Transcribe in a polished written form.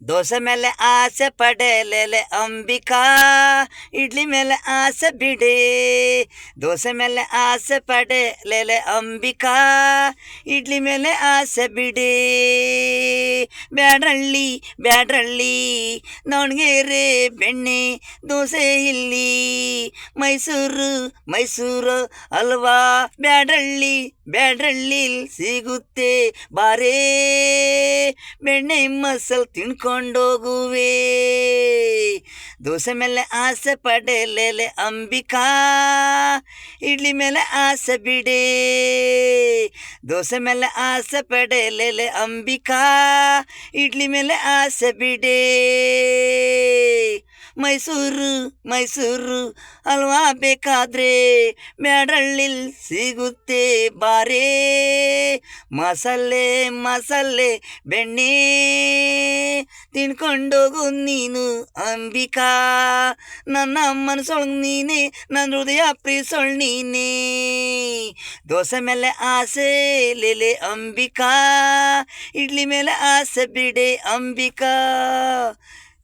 ದೋಸೆ ಮೇಲೆ ಆಸೆ ಪಡೆಲೆಲೆ ಅಂಬಿಕಾ, ಇಡ್ಲಿ ಮೇಲೆ ಆಸೆ ಬಿಡೆ. ದೋಸೆ ಮೇಲೆ ಆಸೆ ಪಡೆಲೆಲೆ ಅಂಬಿಕಾ, ಇಡ್ಲಿ ಮೇಲೆ ಆಸೆ ಬಿಡೆ. ಬ್ಯಾಡ್ರಳ್ಳಿ ಬ್ಯಾಡ್ರಳ್ಳಿ ದಾವಣಗೆರೆ ಬೆಣ್ಣೆ ದೋಸೆ ಇಲ್ಲಿ, ಮೈಸೂರು ಮೈಸೂರು ಅಲ್ವಾ. ಬ್ಯಾಡ್ರಳ್ಳಿ ಬ್ಯಾಡ್ರಳ್ಳಿ ಸಿಗುತ್ತೆ ಬಾರೇ, ಬೆಣ್ಣೆ ಮಸಲ್ ತಿನ್ಕೊಂಡೋಗುವೆ. ದೋಸೆ ಮೇಲೆ ಆಸೆ ಪಡೆಲೆಲೆ ಅಂಬಿಕಾ, ಇಡ್ಲಿ ಮೇಲೆ ಆಸೆ ಬಿಡೆ. ದೋಸೆ ಮೇಲೆ ಆಸೆ ಪಡೆಲೆಲೆ ಅಂಬಿಕಾ, ಇಡ್ಲಿ ಮೇಲೆ ಆಸೆ ಬಿಡೆ. ಮೈಸೂರು ಮೈಸೂರು ಅಲ್ವಾ ಬೇಕಾದ್ರೆ, ಬ್ಯಾಡ್ರಳ್ಳಿಲ್ ಸಿಗುತ್ತೆ ಬಾರೇ. ಮಸಾಲೆ ಮಸಾಲೆ ಬೆಣ್ಣೆ ತಿನ್ಕೊಂಡೋಗು ನೀನು ಅಂಬಿಕಾ, ನನ್ನ ಮನಸ್ಸೊಳಗೆ ನೀನೆ, ನನ್ನ ಹೃದಯ ಪ್ರೀಸೊಳ್ ನೀನೇ. ದೋಸೆ ಮೇಲೆ ಆಸೆ ಲೇಲೆ ಅಂಬಿಕಾ, ಇಡ್ಲಿ ಮೇಲೆ ಆಸೆ ಬಿಡೆ ಅಂಬಿಕಾ.